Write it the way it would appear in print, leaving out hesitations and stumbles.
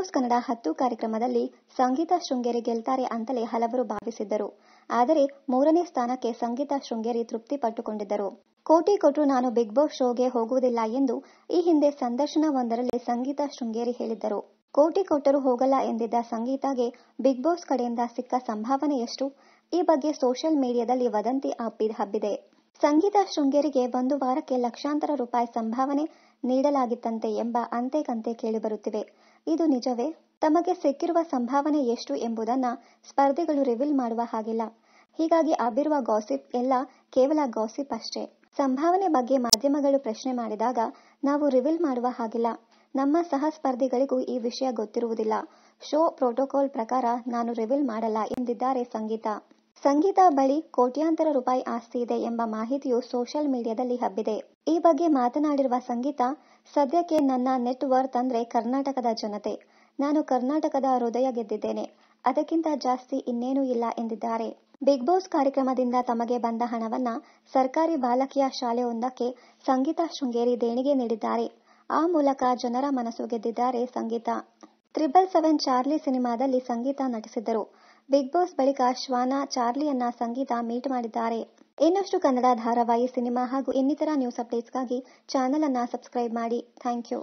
Boss Kannada 10 ಕಾರ್ಯಕ್ರಮದಲ್ಲಿ ಸಂಗೀತಾ ಶೃಂಗೇರಿ ಗೆಲ್ತಾರೆ ಅಂತಲೇ ಹಲವರು ಭಾವಿಸಿದ್ದರು. ಆದರೆ 3ನೇ ಸ್ಥಾನಕ್ಕೆ ಸಂಗೀತಾ ಶೃಂಗೇರಿ ತೃಪ್ತಿ ಪಟ್ಟುಕೊಂಡಿದ್ದರು. ಕೋಟಿ ಕೊಟ್ರೂ ನಾನು ಬಿಗ್ ಬಾಸ್ ಶೋಗೆ ಹೋಗುವುದಿಲ್ಲ ಎಂದು ಈ ಹಿಂದೆ ಸಂದರ್ಶನವೊಂದರಲ್ಲಿ ಸಂಗೀತಾ ಶೃಂಗೇರಿ ಹೇಳಿದ್ದರು. ಕೋಟಿ ಕೊಟ್ಟರೂ ಹೋಗಲ್ಲ ಎಂದಿದ್ದ ಸಂಗೀತಾಗೆ ಬಿಗ್ ಬಾಸ್ ಕಡೆಯಿಂದ ಸಿಕ್ಕ ಸಂಭಾವನೆ ಎಷ್ಟು? ಈ ಬಗ್ಗೆ ಸೋಷಿಯಲ್ ಮೀಡಿಯಾದಲ್ಲಿ ವದಂತಿ ಹಬ್ಬಿದೆ. ಸಂಗೀತಾ ಶೃಂಗೇರಿಗೆ 1 ವಾರಕ್ಕೆ ಲಕ್ಷಾಂತರ ರೂಪಾಯಿ ಸಂಭಾವನೆ ನೀಡಲಾಗಿತ್ತಂತೆ ಎಂಬ ಅಂತೆ-ಕಂತೆ ಕೇಳಿಬರುತ್ತಿವೆ. ಇದು ನಿಜವೇ? ತಮಗೆ ಸಿಕ್ಕಿರುವ ಸಂಭಾವನೆ ಎಷ್ಟು ಎಂಬುದನ್ನ ಸ್ಪರ್ಧಿಗಳು ರಿವೀಲ್ ಮಾಡುವ ಹಾಗಿಲ್ಲ. ಹೀಗಾಗಿ ಹಬ್ಬಿರುವ ಗಾಸಿಪ್ ಎಲ್ಲ ಕೇವಲ ಗಾಸಿಪ್ ಅಷ್ಟೇ. ಸಂಭಾವನೆ ಬಗ್ಗೆ ಮಾಧ್ಯಮಗಳು ಪ್ರಶ್ನೆ ಮಾಡಿದಾಗ ನಾವು ರಿವೀಲ್ ಮಾಡುವ ಹಾಗಿಲ್ಲ. ನಮ್ಮ ಸಹ ಸ್ಪರ್ಧಿಗಳಿಗೂ ಈ ವಿಷಯ ಗೊತ್ತಿರುವುದಿಲ್ಲ. ಶೋ ಪ್ರೋಟೋಕಾಲ್ ಪ್ರಕಾರ ನಾನು ರಿವೀಲ್ ಮಾಡಲ್ಲ ಎಂದಿದ್ದಾರೆ ಸಂಗೀತಾ. ಸಂಗೀತಾ ಬಳಿ ಕೋಟ್ಯಾಂತರ ರೂಪಾಯಿ ಆಸ್ತಿ ಇದೆ ಎಂಬ ಮಾಹಿತಿಯು ಸೋಷಿಯಲ್ ಮೀಡಿಯಾದಲ್ಲಿ ಹಬ್ಬಿದೆ. ಈ ಬಗ್ಗೆ ಮಾತನಾಡಿರುವ ಸಂಗೀತಾ, ಸದ್ಯಕ್ಕೆ ನನ್ನ ನೆಟ್ ವರ್ತ್ ಅಂದ್ರೆ ಕರ್ನಾಟಕದ ಜನತೆ. ನಾನು ಕರ್ನಾಟಕದ ಹೃದಯ ಗೆದ್ದಿದ್ದೇನೆ. ಅದಕ್ಕಿಂತ ಜಾಸ್ತಿ ಇನ್ನೇನೂ ಇಲ್ಲ ಎಂದಿದ್ದಾರೆ. ಬಿಗ್ ಬಾಸ್ ಕಾರ್ಯಕ್ರಮದಿಂದ ತಮಗೆ ಬಂದ ಹಣವನ್ನ ಸರ್ಕಾರಿ ಬಾಲಕಿಯ ಶಾಲೆಯೊಂದಕ್ಕೆ ಸಂಗೀತಾ ಶೃಂಗೇರಿ ದೇಣಿಗೆ ನೀಡಿದ್ದಾರೆ. ಆ ಮೂಲಕ ಜನರ ಮನಸ್ಸು ಗೆದ್ದಿದ್ದಾರೆ ಸಂಗೀತಾ. 777 ಚಾರ್ಲಿ ಸಿನಿಮಾದಲ್ಲಿ ಸಂಗೀತಾ ನಟಿಸಿದ್ದರು. ಬಿಗ್ ಬಾಸ್ ಬಳಿಕ ಶ್ವಾನ ಚಾರ್ಲಿಯನ್ನ ಸಂಗೀತಾ ಮೀಟ್ ಮಾಡಿದ್ದಾರೆ. ಇನ್ನಷ್ಟು ಕನ್ನಡ ಧಾರಾವಾಹಿ, ಸಿನಿಮಾ ಹಾಗೂ ಇನ್ನಿತರ ನ್ಯೂಸ್ ಅಪ್ಡೇಟ್ಸ್ಗಾಗಿ ಚಾನೆಲ್ ಅನ್ನ ಸಬ್ಸ್ಕ್ರೈಬ್ ಮಾಡಿ. Thank you.